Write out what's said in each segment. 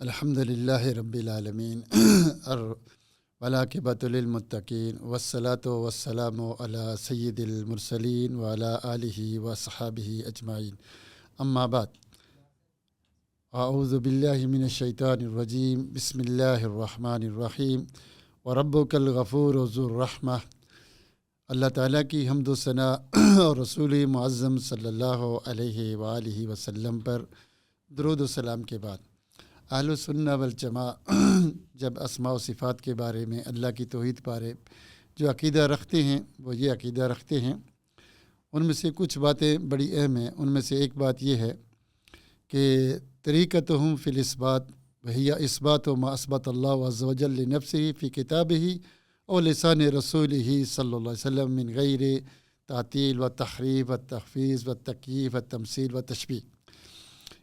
الحمدللہ رب العالمین والعاقبۃ للمتقین والصلاۃ والسلام علی سید المرسلین وعلی آلہ وصحبہ اجمعین اما بعد اعوذ باللہ من الشیطان الرجیم بسم اللہ الرحمن الرحیم وربک الغفور ذو الرحمہ۔ اللہ تعالیٰ کی حمد و ثنا اور رسول معظم صلی اللہ علیہ وآلہ وسلم پر درود و سلام کے بعد اہل سنہ والجماع جب اسماء و صفات کے بارے میں اللہ کی توحید بارے جو عقیدہ رکھتے ہیں وہ یہ عقیدہ رکھتے ہیں، ان میں سے کچھ باتیں بڑی اہم ہیں۔ ان میں سے ایک بات یہ ہے کہ طریقتہم فی الاثبات وہی اثبات و ما اثبت اللہ عز وجل لنفسہ فی کتابہ اور لسان رسولہ صلی اللہ علیہ وسلم من غیر تعطیل و تحریف و تخفیف و تکییف و تمثیل و تشبیہ،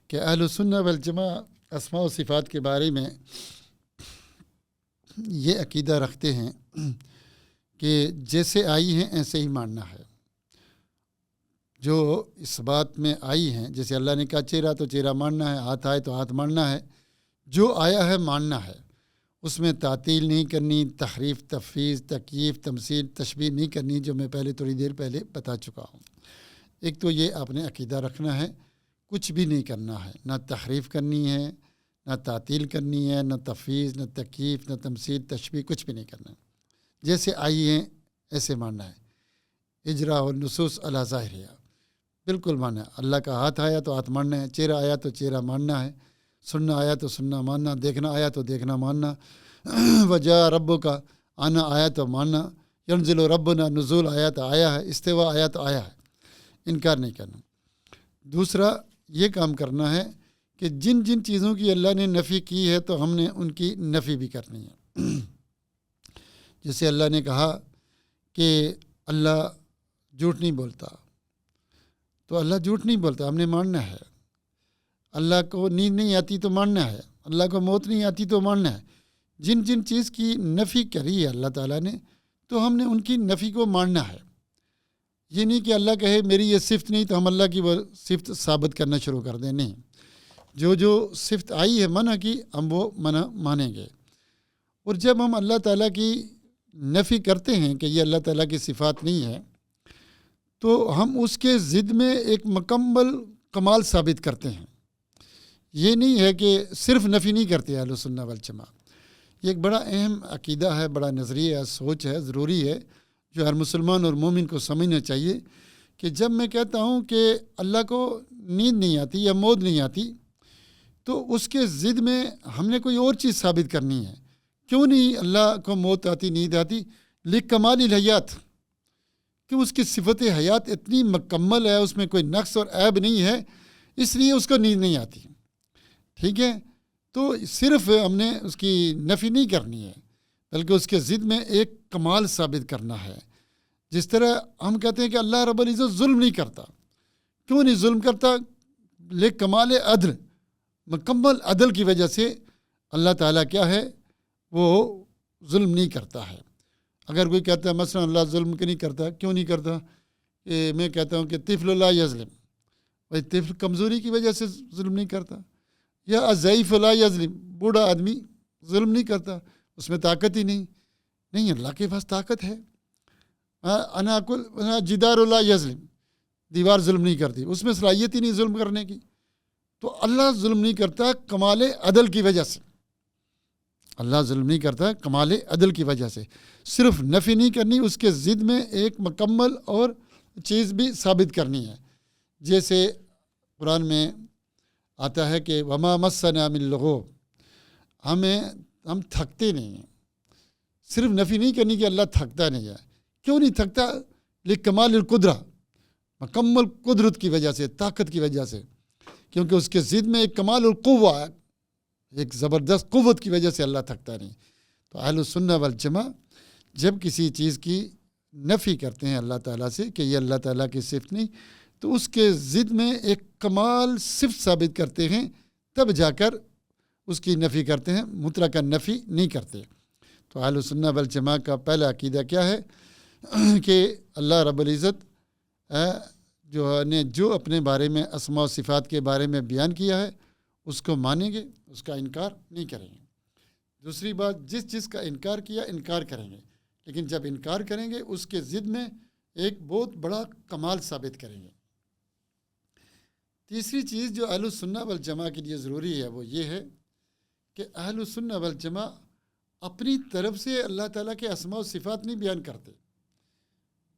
کہ اہل سنہ والجماع اسماء و صفات کے بارے میں یہ عقیدہ رکھتے ہیں کہ جیسے آئی ہیں ایسے ہی ماننا ہے۔ جو اس بات میں آئی ہیں، جیسے اللہ نے کہا چہرہ تو چہرہ ماننا ہے، ہاتھ آئے تو ہاتھ ماننا ہے، جو آیا ہے ماننا ہے، اس میں تعطیل نہیں کرنی، تحریف تفویض تکییف تمثیل تشبیہ نہیں کرنی، جو میں پہلے تھوڑی دیر پہلے بتا چکا ہوں۔ ایک تو یہ آپ نے عقیدہ رکھنا ہے، کچھ بھی نہیں کرنا ہے، نہ تحریف کرنی ہے، نہ تعطیل کرنی ہے، نہ تفویض، نہ تکییف، نہ تمثیل تشبیہ، کچھ بھی نہیں کرنا ہے۔ جیسے آئی ہیں ایسے ماننا ہے۔ اجراء النصوص علی ظاہرہا، بالکل ماننا ہے۔ اللہ کا ہاتھ آیا تو ہاتھ ماننا ہے، چہرہ آیا تو چہرہ ماننا ہے، سننا آیا تو سننا ماننا، دیکھنا آیا تو دیکھنا ماننا، وجاء ربک آنا آیا تو ماننا، ینزل ربنا نزول آیا تو آیا ہے، استوا آیا تو آیا ہے، انکار نہیں کرنا۔ دوسرا یہ کام کرنا ہے کہ جن جن چیزوں کی اللہ نے نفی کی ہے تو ہم نے ان کی نفی بھی کرنی ہے۔ جیسے اللہ نے کہا کہ اللہ جھوٹ نہیں بولتا، تو اللہ جھوٹ نہیں بولتا، ہم نے ماننا ہے۔ اللہ کو نیند نہیں آتی تو ماننا ہے، اللہ کو موت نہیں آتی تو ماننا ہے۔ جن جن چیز کی نفی کری ہے اللہ تعالیٰ نے تو ہم نے ان کی نفی کو ماننا ہے۔ یہ نہیں کہ اللہ کہے میری یہ صفت نہیں تو ہم اللہ کی وہ صفت ثابت کرنا شروع کر دیں، نہیں۔ جو صفت آئی ہے منع کی، ہم وہ منع مانیں گے۔ اور جب ہم اللہ تعالیٰ کی نفی کرتے ہیں کہ یہ اللہ تعالیٰ کی صفات نہیں ہے، تو ہم اس کے ضد میں ایک مکمل کمال ثابت کرتے ہیں۔ یہ نہیں ہے کہ صرف نفی نہیں کرتے اہل سنہ والجماع۔ یہ ایک بڑا اہم عقیدہ ہے، بڑا نظریہ ہے، سوچ ہے، ضروری ہے، جو ہر مسلمان اور مومن کو سمجھنا چاہیے کہ جب میں کہتا ہوں کہ اللہ کو نیند نہیں آتی یا موت نہیں آتی، تو اس کے ضد میں ہم نے کوئی اور چیز ثابت کرنی ہے۔ کیوں نہیں اللہ کو موت آتی، نیند آتی؟ لکمال الحیات، کہ اس کی صفت حیات اتنی مکمل ہے، اس میں کوئی نقص اور عیب نہیں ہے، اس لیے اس کو نیند نہیں آتی۔ ٹھیک ہے، تو صرف ہم نے اس کی نفی نہیں کرنی ہے، بلکہ اس کے ضد میں ایک کمال ثابت کرنا ہے۔ جس طرح ہم کہتے ہیں کہ اللہ رب العزت ظلم نہیں کرتا۔ کیوں نہیں ظلم کرتا؟ لکمال عدل، مکمل عدل کی وجہ سے اللہ تعالیٰ کیا ہے، وہ ظلم نہیں کرتا ہے۔ اگر کوئی کہتا ہے مثلا اللہ ظلم نہیں کرتا، کیوں نہیں کرتا؟ کہ میں کہتا ہوں کہ طفل لا یظلم، بھائی طفل کمزوری کی وجہ سے ظلم نہیں کرتا، یا ضعیف لا یظلم، بوڑھا آدمی ظلم نہیں کرتا، اس میں طاقت ہی نہیں، اللہ کے پاس طاقت ہے۔ انا جدار لا یظلم، دیوار ظلم نہیں کرتی، اس میں صلاحیت ہی نہیں ظلم کرنے کی۔ تو اللہ ظلم نہیں کرتا کمال عدل کی وجہ سے، اللہ ظلم نہیں کرتا کمال عدل کی وجہ سے۔ صرف نفی نہیں کرنی، اس کے ضد میں ایک مکمل اور چیز بھی ثابت کرنی ہے۔ جیسے قرآن میں آتا ہے کہ وما مسنا من لغوب، ہم تھکتے نہیں ہیں۔ صرف نفی نہیں کرنی کہ اللہ تھکتا نہیں ہے۔ کیوں نہیں تھکتا؟ لکمال القدرہ، مکمل قدرت کی وجہ سے، طاقت کی وجہ سے، کیونکہ اس کے ضد میں ایک کمال القوہ ہے، ایک زبردست قوت کی وجہ سے اللہ تھکتا نہیں۔ تو اہل السنہ والجماع جب کسی چیز کی نفی کرتے ہیں اللہ تعالیٰ سے کہ یہ اللہ تعالیٰ کی صفت نہیں، تو اس کے ضد میں ایک کمال صفت ثابت کرتے ہیں، تب جا کر اس کی نفی کرتے ہیں، مطلقاً نفی نہیں کرتے۔ تو اہل السنہ والجماع کا پہلا عقیدہ کیا ہے کہ اللہ رب العزت جو اپنے بارے میں اسماء و صفات کے بارے میں بیان کیا ہے، اس کو مانیں گے، اس کا انکار نہیں کریں گے۔ دوسری بات، جس چیز کا انکار کیا انکار کریں گے، لیکن جب انکار کریں گے اس کے ضد میں ایک بہت بڑا کمال ثابت کریں گے۔ تیسری چیز جو اہل السنہ والجماعہ کے لیے ضروری ہے وہ یہ ہے کہ اہل السنہ والجماعہ اپنی طرف سے اللہ تعالیٰ کے اسماء و صفات نہیں بیان کرتے،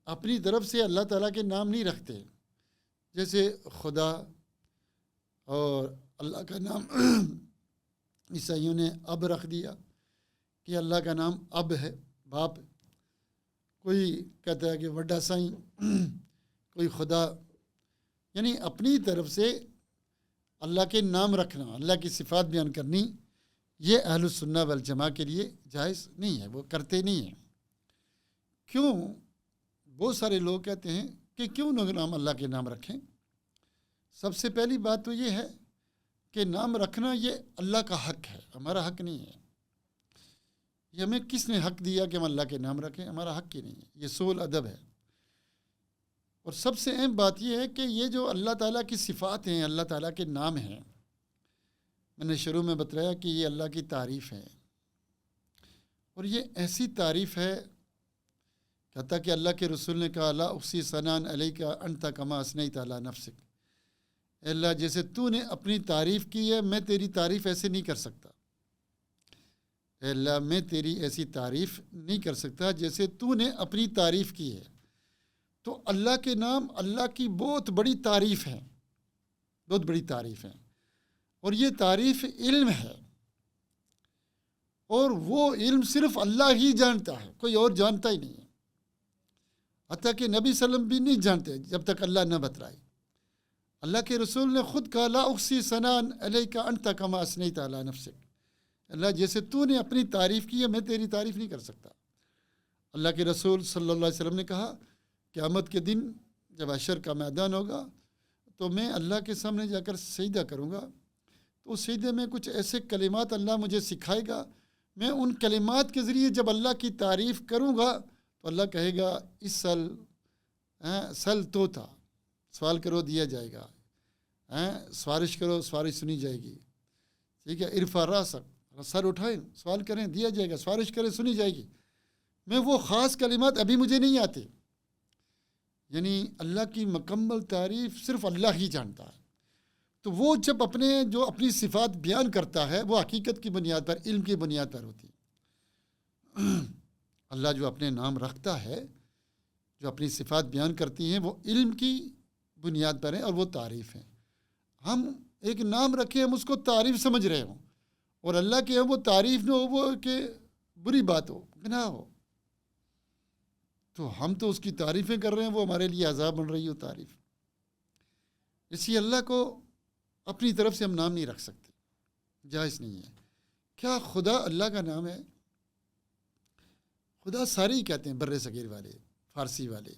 اپنی طرف سے اللہ تعالیٰ کے نام نہیں رکھتے۔ جیسے خدا اور اللہ کا نام عیسائیوں نے اب رکھ دیا کہ اللہ کا نام اب ہے، باپ۔ کوئی کہتا ہے کہ وڈا سائیں، کوئی خدا، یعنی اپنی طرف سے اللہ کے نام رکھنا، اللہ کی صفات بیان کرنی، یہ اہل السنہ والجماعہ کے لیے جائز نہیں ہے، وہ کرتے نہیں ہیں۔ کیوں؟ بہت سارے لوگ کہتے ہیں کہ کیوں نہ ہم اللہ کے نام رکھیں۔ سب سے پہلی بات تو یہ ہے کہ نام رکھنا یہ اللہ کا حق ہے، ہمارا حق نہیں ہے۔ یہ ہمیں کس نے حق دیا کہ ہم اللہ کے نام رکھیں؟ ہمارا حق ہی نہیں ہے، یہ سوء الادب ہے۔ اور سب سے اہم بات یہ ہے کہ یہ جو اللہ تعالیٰ کی صفات ہیں، اللہ تعالیٰ کے نام ہیں، میں نے شروع میں بتایا کہ یہ اللہ کی تعریف ہے، اور یہ ایسی تعریف ہے کہتا کہ اللہ کے رسول نے کہا لا احصی ثناء علیک انت کما اثنیت علی نفسک، اے اللہ جیسے تو نے اپنی تعریف کی ہے میں تیری تعریف ایسے نہیں کر سکتا، اے اللہ میں تیری ایسی تعریف نہیں کر سکتا جیسے تو نے اپنی تعریف کی ہے۔ تو اللہ کے نام اللہ کی بہت بڑی تعریف ہے، بہت بڑی تعریف ہے، اور یہ تعریف علم ہے، اور وہ علم صرف اللہ ہی جانتا ہے، کوئی اور جانتا ہی نہیں ہے۔ حتیٰ کہ نبی صلی اللہ علیہ وسلم بھی نہیں جانتے جب تک اللہ نہ بتلائے۔ اللہ کے رسول نے خود کہا لا احصی ثناء علیک انت کما اثنیت علی نفسک، اللہ جیسے تو نے اپنی تعریف کی ہے میں تیری تعریف نہیں کر سکتا۔ اللہ کے رسول صلی اللہ علیہ وسلم نے کہا قیامت کے دن جب حشر کا میدان ہوگا تو میں اللہ کے سامنے جا کر سجدہ کروں گا، تو اس سجدے میں کچھ ایسے کلمات اللہ مجھے سکھائے گا، میں ان کلمات کے ذریعے جب اللہ کی تعریف کروں گا تو اللہ کہے گا اس سل تو تھا، سوال کرو دیا جائے گا، سفارش کرو سفارش سنی جائے گی، ٹھیک ہے، ارفع راسک، سر اٹھائیں سوال کریں دیا جائے گا، سفارش کریں سنی جائے گی۔ میں وہ خاص کلمات ابھی مجھے نہیں آتے، یعنی اللہ کی مکمل تعریف صرف اللہ ہی جانتا ہے۔ تو وہ جب اپنی صفات بیان کرتا ہے وہ حقیقت کی بنیاد پر، علم کی بنیاد پر ہوتی ہے۔ اللہ جو اپنے نام رکھتا ہے، جو اپنی صفات بیان کرتی ہیں، وہ علم کی بنیاد پر ہیں اور وہ تعریف ہیں۔ ہم ایک نام رکھیں، ہم اس کو تعریف سمجھ رہے ہوں، اور اللہ کے ہم وہ تعریف نہ ہو، وہ کہ بری بات ہو، گناہ ہو، تو ہم تو اس کی تعریفیں کر رہے ہیں، وہ ہمارے لیے عذاب بن رہی ہو تعریف۔ اسی اللہ کو اپنی طرف سے ہم نام نہیں رکھ سکتے، جائز نہیں ہے۔ کیا خدا اللہ کا نام ہے؟ خدا سارے ہی کہتے ہیں، بر صغیر والے، فارسی والے،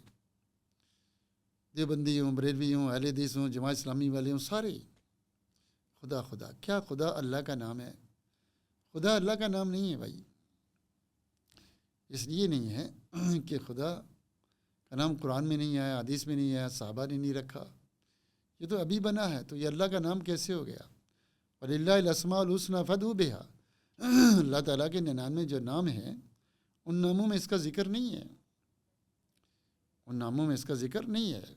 دیوبندی ہوں، بریلوی ہوں، اہل حدیث ہوں، جماعت اسلامی والے ہوں، سارے خدا خدا۔ کیا خدا اللہ کا نام ہے؟ خدا اللہ کا نام نہیں ہے بھائی، اس لیے نہیں ہے کہ خدا کا نام قرآن میں نہیں آیا، حدیث میں نہیں آیا، صحابہ نے نہیں رکھا، یہ تو ابھی بنا ہے، تو یہ اللہ کا نام کیسے ہو گیا؟ وَلِلَّهِ الْأَسْمَاءُ الْحُسْنَىٰ فَادْعُوهُ بِهَا، اللہ تعالیٰ کے 99 جو نام ہیں ان ناموں میں اس کا ذکر نہیں ہے، ان ناموں میں اس کا ذکر نہیں ہے۔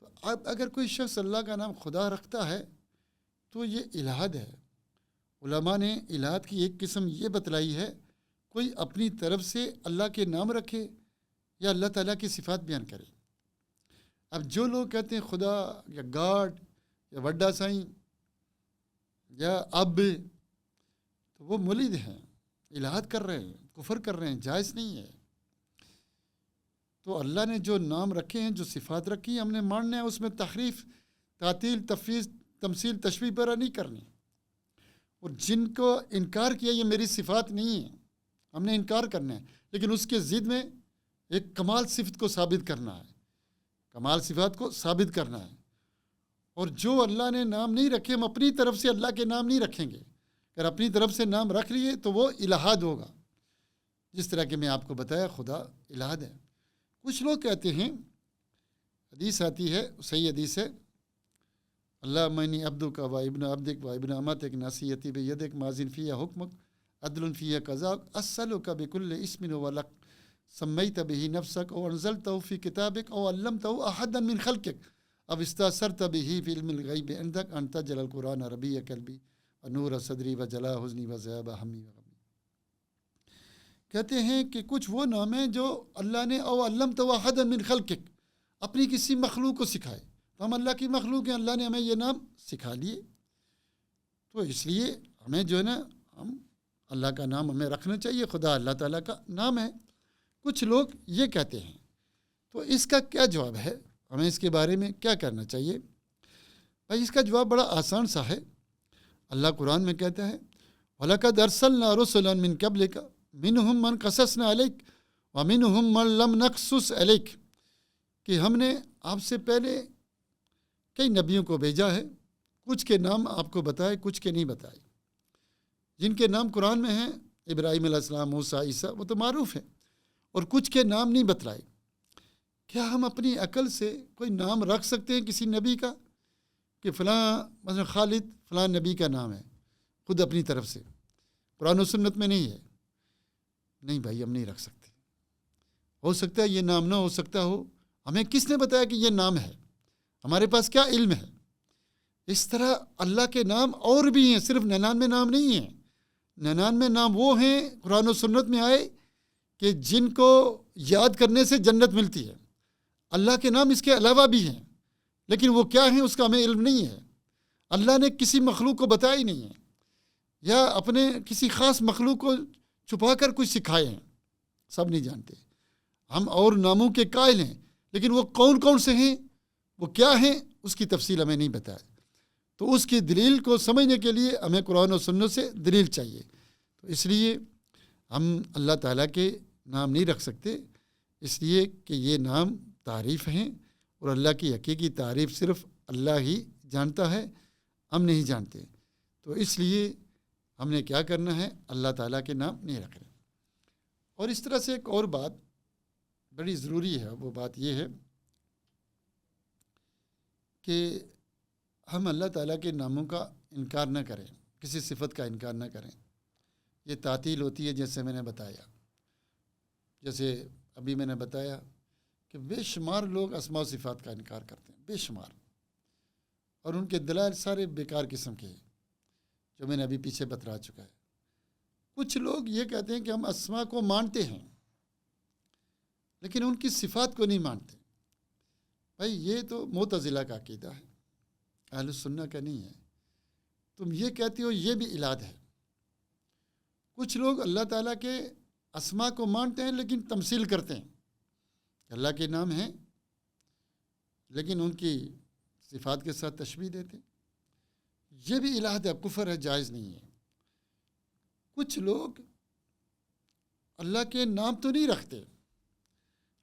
تو اب اگر کوئی شخص اللہ کا نام خدا رکھتا ہے تو یہ الہاد ہے۔ علماء نے الہاد کی ایک قسم یہ بتلائی ہے، کوئی اپنی طرف سے اللہ کے نام رکھے یا اللہ تعالیٰ کی صفات بیان کرے۔ اب جو لوگ کہتے ہیں خدا یا گاڈ یا وڈا سائیں یا اب، تو وہ ملحد ہیں، الہاد کر رہے ہیں، کفر کر رہے ہیں، جائز نہیں ہے۔ تو اللہ نے جو نام رکھے ہیں، جو صفات رکھی ہیں، ہم نے ماننا ہے، اس میں تحریف، تعطیل، تفویض، تمثیل، تشبیہ پیرا نہیں کرنی۔ اور جن کو انکار کیا یہ میری صفات نہیں ہے، ہم نے انکار کرنا ہے، لیکن اس کے ضد میں ایک کمال صفت کو ثابت کرنا ہے، کمال صفات کو ثابت کرنا ہے۔ اور جو اللہ نے نام نہیں رکھے، ہم اپنی طرف سے اللہ کے نام نہیں رکھیں گے۔ اگر اپنی طرف سے نام رکھ لیے تو وہ الہاد ہوگا، جس طرح کہ میں آپ کو بتایا خدا الہاد ہے۔ کچھ لوگ کہتے ہیں، حدیث آتی ہے، صحیح حدیث ہے، اللہ منی عبدک و ابن عبدک و ابن امتک نصیحتی بیدک ماضٍ فیہا حکمک عدل فیہا قضاءک اسألک بکل اسم هو لک سمیت بہ نفسک او انزلتہ فی کتابک او علمتہ احدا من خلقک او استأثرت بہ فی علم الغیب عندک ان تجعل القرآن ربیع قلبی ونور صدری وجلاء حزنی وذہاب ہمی وغمی۔ کہتے ہیں کہ کچھ وہ نام ہیں جو اللہ نے او علمتہ احدا من خلقک اپنی کسی مخلوق کو سکھائے، تو ہم اللہ کی مخلوق ہیں، اللہ نے ہمیں یہ نام سکھا لیے، تو اس لیے ہمیں جو ہے نا ہم اللہ کا نام ہمیں رکھنا چاہیے، خدا اللہ تعالیٰ کا نام ہے۔ کچھ لوگ یہ کہتے ہیں، تو اس کا کیا جواب ہے، ہمیں اس کے بارے میں کیا کرنا چاہیے؟ بھائی اس کا جواب بڑا آسان سا ہے۔ اللہ قرآن میں کہتا ہے وَلَقَدْ أَرْسَلْنَا رُسُلًا مِّن قَبْلِكَ مِنْهُمْ مَنْ قَصَصْنَا عَلَيْكَ وَمِنْهُمْ مَنْ لَمْ نَقْصُصْ عَلَيْكَ، کہ ہم نے آپ سے پہلے کئی نبیوں کو بھیجا ہے، کچھ کے نام آپ کو بتائے، کچھ کے نہیں بتائے۔ جن کے نام قرآن میں ہیں ابراہیم علیہ السلام، موسیٰ، عیسیٰ، وہ تو معروف ہیں، اور کچھ کے نام نہیں بتلائے۔ کیا ہم اپنی عقل سے کوئی نام رکھ سکتے ہیں کسی نبی کا کہ فلاں مثلا خالد فلاں نبی کا نام ہے، خود اپنی طرف سے؟ قرآن و سنت میں نہیں ہے۔ نہیں بھائی، ہم نہیں رکھ سکتے۔ ہو سکتا ہے یہ نام نہ ہو سکتا ہو، ہمیں کس نے بتایا کہ یہ نام ہے؟ ہمارے پاس کیا علم ہے؟ اس طرح اللہ کے نام اور بھی ہیں، صرف 99 نام نہیں ہیں۔ 99 نام وہ ہیں قرآن و سنت میں آئے کہ جن کو یاد کرنے سے جنت ملتی ہے۔ اللہ کے نام اس کے علاوہ بھی ہیں، لیکن وہ کیا ہیں اس کا ہمیں علم نہیں ہے۔ اللہ نے کسی مخلوق کو بتایا ہی نہیں ہے، یا اپنے کسی خاص مخلوق کو چھپا کر کچھ سکھائے ہیں، سب نہیں جانتے۔ ہم اور ناموں کے قائل ہیں، لیکن وہ کون کون سے ہیں، وہ کیا ہیں، اس کی تفصیل ہمیں نہیں بتایا۔ تو اس کی دلیل کو سمجھنے کے لیے ہمیں قرآن و سنت سے دلیل چاہیے۔ تو اس لیے ہم اللہ تعالیٰ کے نام نہیں رکھ سکتے، اس لیے کہ یہ نام تعریف ہیں، اور اللہ کی حقیقی تعریف صرف اللہ ہی جانتا ہے، ہم نہیں جانتے۔ تو اس لیے ہم نے کیا کرنا ہے، اللہ تعالیٰ کے نام نہیں رکھنے۔ اور اس طرح سے ایک اور بات بڑی ضروری ہے، وہ بات یہ ہے کہ ہم اللہ تعالیٰ کے ناموں کا انکار نہ کریں، کسی صفت کا انکار نہ کریں۔ یہ تعطیل ہوتی ہے، جیسے میں نے بتایا، جیسے ابھی میں نے بتایا کہ بے شمار لوگ اسماء و صفات کا انکار کرتے ہیں، بے شمار، اور ان کے دلائل سارے بیکار قسم کے ہیں، جو میں نے ابھی پیچھے بتلا چکا ہے۔ کچھ لوگ یہ کہتے ہیں کہ ہم اسماء کو مانتے ہیں، لیکن ان کی صفات کو نہیں مانتے۔ بھائی یہ تو معتزلہ کا عقیدہ ہے، اہل السنہ کا نہیں ہے۔ تم یہ کہتے ہو یہ بھی الہاد ہے۔ کچھ لوگ اللہ تعالیٰ کے اسماء کو مانتے ہیں لیکن تمثیل کرتے ہیں، اللہ کے نام ہیں لیکن ان کی صفات کے ساتھ تشبیہ دیتے ہیں، یہ بھی الہاد ہے، کفر ہے، جائز نہیں ہے۔ کچھ لوگ اللہ کے نام تو نہیں رکھتے،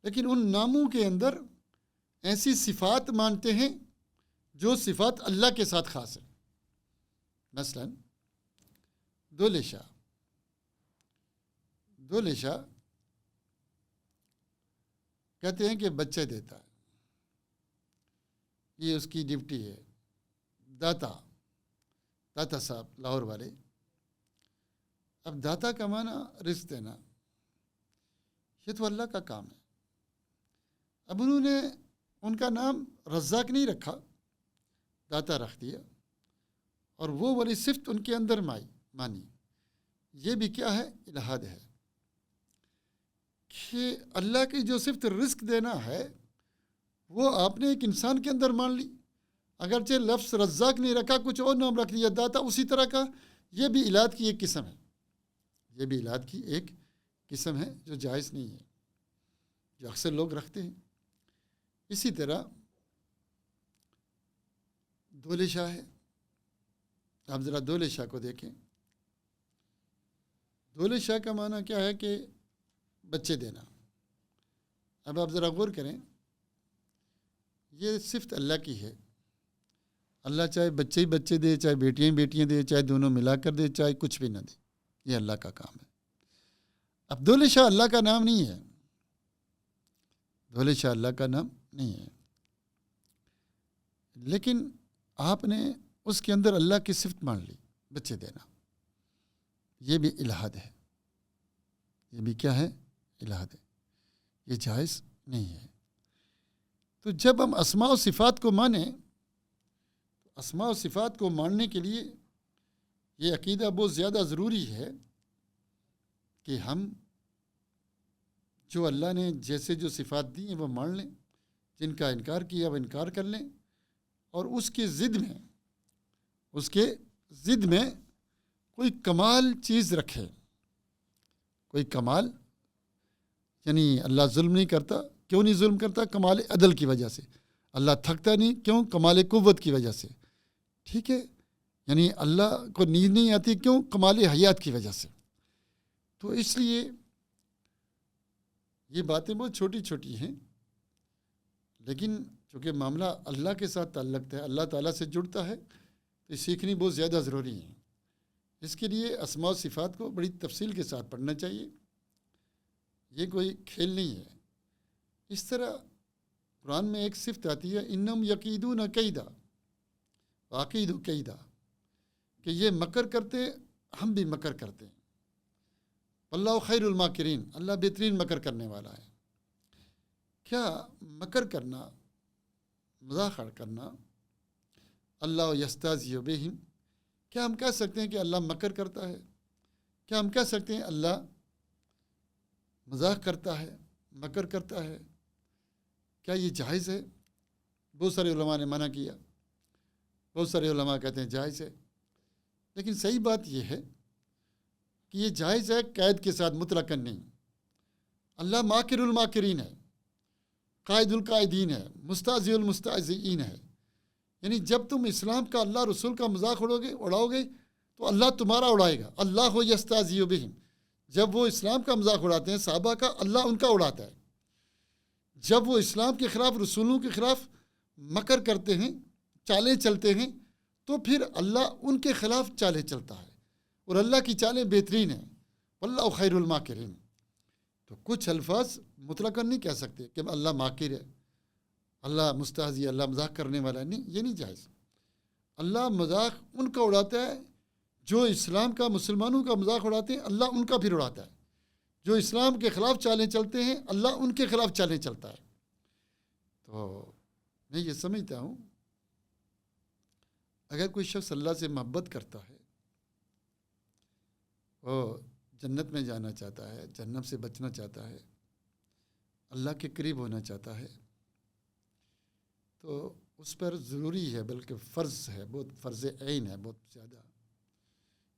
لیکن ان ناموں کے اندر ایسی صفات مانتے ہیں جو صفات اللہ کے ساتھ خاص ہے۔ مثلا دولے شاہ کہتے ہیں کہ بچے دیتا ہے، یہ اس کی ڈیوٹی ہے۔ داتا صاحب لاہور والے، اب داتا کا معنی رزق دینا، یہ تو اللہ کا کام ہے۔ اب انہوں نے ان کا نام رزاق نہیں رکھا، داتا رکھ دیا، اور وہ والی صفت ان کے اندر مانی۔ یہ بھی کیا ہے، الہاد ہے، کہ اللہ کی جو صفت رزق دینا ہے وہ آپ نے ایک انسان کے اندر مان لی، اگرچہ لفظ رزاق نہیں رکھا، کچھ اور نام رکھ دیا، داتا اسی طرح کا۔ یہ بھی الہاد کی ایک قسم ہے، یہ بھی الہاد کی ایک قسم ہے جو جائز نہیں ہے، جو اکثر لوگ رکھتے ہیں۔ اسی طرح دولے شاہ ہے، آپ ذرا دولے شاہ کو دیکھیں۔ دولے شاہ کا معنی کیا ہے کہ بچے دینا۔ اب آپ ذرا غور کریں، یہ صفت اللہ کی ہے، اللہ چاہے بچے ہی بچے دے، چاہے بیٹیاں ہی بیٹیاں دے، چاہے دونوں ملا کر دے، چاہے کچھ بھی نہ دے، یہ اللہ کا کام ہے۔ اب دولے شاہ اللہ کا نام نہیں ہے، دولے شاہ اللہ کا نام نہیں ہے، لیکن آپ نے اس کے اندر اللہ کی صفت مان لی، بچے دینا، یہ بھی الہاد ہے، یہ بھی کیا ہے؟ الہاد ہے، یہ جائز نہیں ہے۔ تو جب ہم اسماء و صفات کو مانیں، اسماء و صفات کو ماننے کے لیے یہ عقیدہ بہت زیادہ ضروری ہے کہ ہم جو اللہ نے جیسے جو صفات دی ہیں وہ مان لیں، جن کا انکار کیا وہ انکار کر لیں، اور اس کے ضد میں کوئی کمال چیز رکھے، کوئی کمال، یعنی اللہ ظلم نہیں کرتا، کیوں نہیں ظلم کرتا؟ کمال عدل کی وجہ سے۔ اللہ تھکتا نہیں، کیوں؟ کمال قوت کی وجہ سے، ٹھیک ہے؟ یعنی اللہ کو نیند نہیں آتی، کیوں؟ کمال حیات کی وجہ سے۔ تو اس لیے یہ باتیں بہت چھوٹی چھوٹی ہیں، لیکن چونکہ معاملہ اللہ کے ساتھ تعلق ہے، اللہ تعالیٰ سے جڑتا ہے، تو یہ سیکھنی بہت زیادہ ضروری ہے۔ اس کے لیے اسماء و صفات کو بڑی تفصیل کے ساتھ پڑھنا چاہیے، یہ کوئی کھیل نہیں ہے۔ اس طرح قرآن میں ایک صفت آتی ہے، انہم یکیدون کیدا واقید کیدا، کہ یہ مکر کرتے، ہم بھی مکر کرتے ہیں۔ واللہ خیر الماکرین، اللہ بہترین مکر کرنے والا ہے۔ کیا مکر کرنا، مذاق کرنا، اللہ یستہزئ بہم، کیا ہم کہہ سکتے ہیں کہ اللہ مکر کرتا ہے؟ کیا ہم کہہ سکتے ہیں اللہ مذاق کرتا ہے، مکر کرتا ہے؟ کیا یہ جائز ہے؟ بہت سارے علماء نے منع کیا، بہت سارے علماء کہتے ہیں جائز ہے، لیکن صحیح بات یہ ہے کہ یہ جائز ہے قید کے ساتھ، مطلقاً نہیں۔ اللہ ماکر الماکرین ہے، قائد القائدین ہے، مستہزئ المستہزئین ہے۔ یعنی جب تم اسلام کا، اللہ رسول کا مذاق اڑاؤ گے تو اللہ تمہارا اڑائے گا۔ اللہ یستہزئ بہم، جب وہ اسلام کا مذاق اڑاتے ہیں، صحابہ کا، اللہ ان کا اڑاتا ہے۔ جب وہ اسلام کے خلاف، رسولوں کے خلاف مکر کرتے ہیں، چالیں چلتے ہیں، تو پھر اللہ ان کے خلاف چالیں چلتا ہے، اور اللہ کی چالیں بہترین ہیں۔ واللہ خیر الماکرین۔ تو کچھ الفاظ مطلقاً نہیں کہہ سکتے کہ اللہ ماکر ہے، اللہ مستہزئ، اللہ مذاق کرنے والا ہے، نہیں، یہ نہیں جائز۔ اللہ مذاق ان کا اڑاتا ہے جو اسلام کا، مسلمانوں کا مذاق اڑاتے ہیں، اللہ ان کا پھر اڑاتا ہے۔ جو اسلام کے خلاف چالیں چلتے ہیں، اللہ ان کے خلاف چالیں چلتا ہے۔ تو میں یہ سمجھتا ہوں، اگر کوئی شخص اللہ سے محبت کرتا ہے، وہ جنت میں جانا چاہتا ہے، جہنم سے بچنا چاہتا ہے، اللہ کے قریب ہونا چاہتا ہے، تو اس پر ضروری ہے، بلکہ فرض ہے، بہت فرض عین ہے، بہت زیادہ،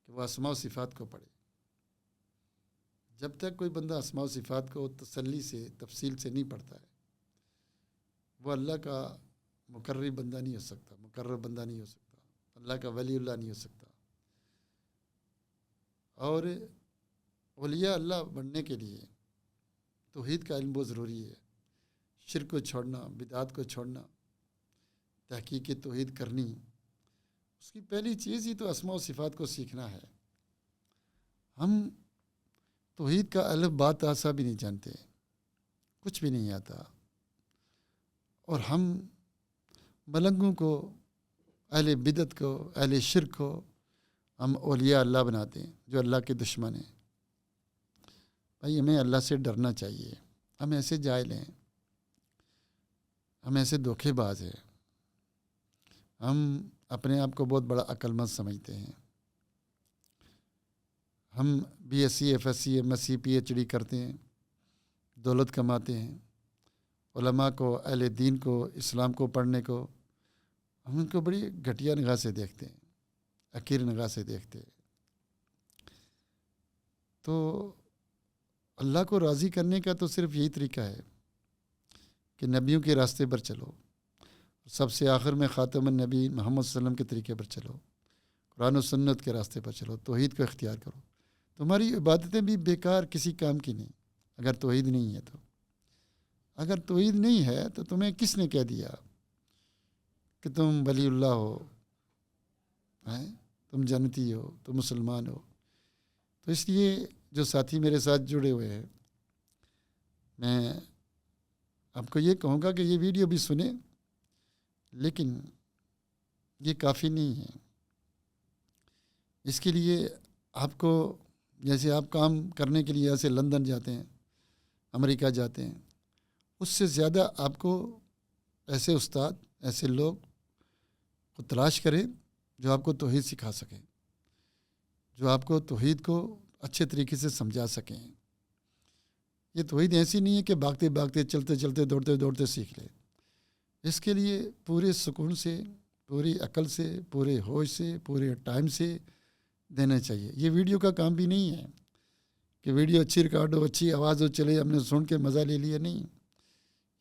کہ وہ اسماء و صفات کو پڑھے۔ جب تک کوئی بندہ اسماء و صفات کو تسلی سے، تفصیل سے نہیں پڑھتا ہے، وہ اللہ کا مقرب بندہ نہیں ہو سکتا، مقرب بندہ نہیں ہو سکتا، اللہ کا ولی اللہ نہیں ہو سکتا۔ اور اولیاء اللہ بننے کے لیے توحید کا علم بہت ضروری ہے، شرک کو چھوڑنا، بدعات کو چھوڑنا، تحقیق توحید کرنی، اس کی پہلی چیز ہی تو اسماء و صفات کو سیکھنا ہے۔ ہم توحید کا الف با تا سا بھی نہیں جانتے، کچھ بھی نہیں آتا، اور ہم ملنگوں کو، اہل بدعت کو، اہل شرک کو ہم اولیاء اللہ بناتے ہیں، جو اللہ کے دشمن ہیں۔ بھائی ہمیں اللہ سے ڈرنا چاہیے، ہم ایسے جاہل ہیں، ہم ایسے دھوکے باز ہیں، ہم اپنے آپ کو بہت بڑا عقل مند سمجھتے ہیں، ہم B S C, F S C, M S C, P H D کرتے ہیں، دولت کماتے ہیں، علماء کو، اہل دین کو، اسلام کو پڑھنے کو ہم ان کو بڑی گھٹیا نگاہ سے دیکھتے ہیں، حقیر نگاہ سے دیکھتے ہیں۔ تو اللہ کو راضی کرنے کا تو صرف یہی طریقہ ہے کہ نبیوں کے راستے پر چلو، سب سے آخر میں خاتم النبی محمد صلی اللہ علیہ وسلم کے طریقے پر چلو، قرآن و سنت کے راستے پر چلو، توحید کو اختیار کرو۔ تمہاری عبادتیں بھی بیکار، کسی کام کی نہیں، اگر توحید نہیں ہے تو۔ اگر توحید نہیں ہے تو تمہیں کس نے کہہ دیا کہ تم ولی اللہ ہو، تم جنتی ہو، تم مسلمان ہو؟ تو اس لیے جو ساتھی میرے ساتھ جڑے ہوئے ہیں، میں آپ کو یہ کہوں گا کہ یہ ویڈیو بھی سنیں، لیکن یہ کافی نہیں ہے. اس کے لیے آپ کو جیسے آپ کام کرنے کے لیے ایسے لندن جاتے ہیں، امریکہ جاتے ہیں، اس سے زیادہ آپ کو ایسے استاد، ایسے لوگ کو تلاش کریں جو آپ کو توحید سکھا سکیں، جو آپ کو توحید کو اچھے طریقے سے سمجھا سکیں. یہ توحید ایسی نہیں ہے کہ بھاگتے بھاگتے، چلتے چلتے، دوڑتے دوڑتے سیکھ لیں. اس کے لیے پورے سکون سے، پوری عقل سے، پورے ہوش سے، پورے ٹائم سے دینا چاہیے. یہ ویڈیو کا کام بھی نہیں ہے کہ ویڈیو اچھی ریکارڈ ہو، اچھی آواز ہو، چلے ہم نے سن کے مزہ لے لیا. نہیں،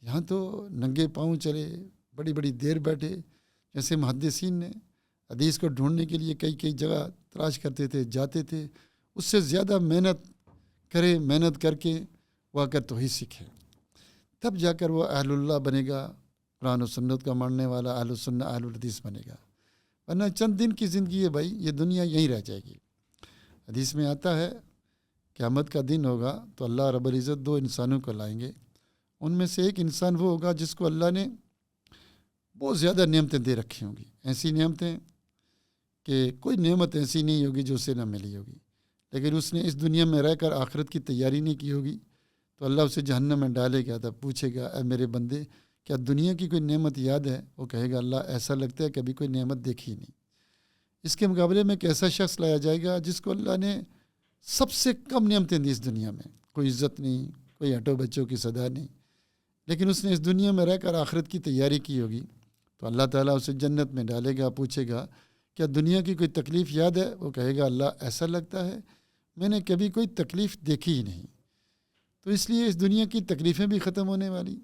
یہاں تو ننگے پاؤں چلے، بڑی بڑی دیر بیٹھے. جیسے محدثین نے حدیث کو ڈھونڈنے کے لیے کئی کئی جگہ تلاش کرتے تھے، جاتے تھے. اس سے زیادہ محنت کرے، محنت کر کے وہ آ کر توحید سیکھے، تب جا کر وہ اہل اللہ بنے گا، قرآن و سنت کا ماننے والا اہل السنہ اہل الحدیث بنے گا. ورنہ چند دن کی زندگی ہے بھائی، یہ دنیا یہیں رہ جائے گی. حدیث میں آتا ہے قیامت کا دن ہوگا تو اللہ رب العزت 2 انسانوں کو لائیں گے. ان میں سے ایک انسان وہ ہوگا جس کو اللہ نے بہت زیادہ نعمتیں دے رکھی ہوں گی، ایسی نعمتیں کہ کوئی نعمت ایسی نہیں ہوگی جو اسے نہ ملی ہوگی. لیکن اس نے اس دنیا میں رہ کر آخرت کی تیاری نہیں کی ہوگی، تو اللہ اسے جہنم میں ڈالے گا. تب پوچھے گا اے میرے بندے، کیا دنیا کی کوئی نعمت یاد ہے؟ وہ کہے گا اللہ ایسا لگتا ہے کبھی کوئی نعمت دیکھی نہیں. اس کے مقابلے میں ایک ایسا شخص لایا جائے گا جس کو اللہ نے سب سے کم نعمتیں دی اس دنیا میں. کوئی عزت نہیں، کوئی ہٹو بچوں کی صدا نہیں، لیکن اس نے اس دنیا میں رہ کر آخرت کی تیاری کی ہوگی. تو اللہ تعالیٰ اسے جنت میں ڈالے گا. پوچھے گا کیا دنیا کی کوئی تکلیف یاد ہے؟ وہ کہے گا اللہ ایسا لگتا ہے میں نے کبھی کوئی تکلیف دیکھی ہی نہیں. تو اس لیے اس دنیا کی تکلیفیں بھی ختم ہونے والی،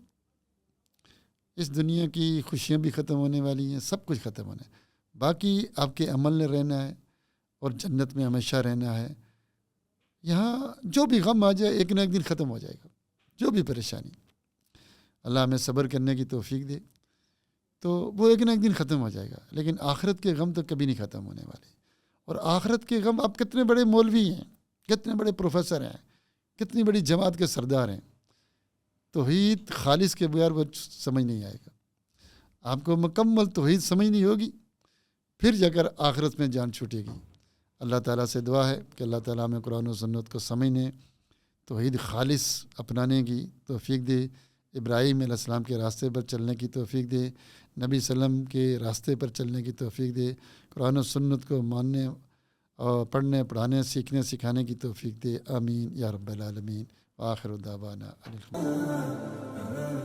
اس دنیا کی خوشیاں بھی ختم ہونے والی ہیں، سب کچھ ختم ہونا ہے. باقی آپ کے عمل نے رہنا ہے اور جنت میں ہمیشہ رہنا ہے. یہاں جو بھی غم آ جائے ایک نہ ایک دن ختم ہو جائے گا، جو بھی پریشانی. اللہ ہمیں صبر کرنے کی توفیق دے تو وہ ایک نہ ایک دن ختم ہو جائے گا. لیکن آخرت کے غم تو کبھی نہیں ختم ہونے والے. اور آخرت کے غم، اب کتنے بڑے مولوی ہیں، کتنے بڑے پروفیسر ہیں، کتنی بڑی جماعت کے سردار ہیں، توحید خالص کے بغیر وہ سمجھ نہیں آئے گا. آپ کو مکمل توحید سمجھنی ہوگی، پھر جا کر آخرت میں جان چھوٹے گی. اللہ تعالیٰ سے دعا ہے کہ اللہ تعالیٰ ہمیں قرآن و سنت کو سمجھنے، توحید خالص اپنانے کی توفیق دے، ابراہیم علیہ السلام کے راستے پر چلنے کی توفیق دے، نبی صلی اللہ علیہ وسلم کے راستے پر چلنے کی توفیق دے، قرآن و سنت کو ماننے اور پڑھنے، پڑھانے، سیکھنے، سکھانے کی توفیق دے. آمین یا رب العالمین. وآخر دعوانا الحمد للہ.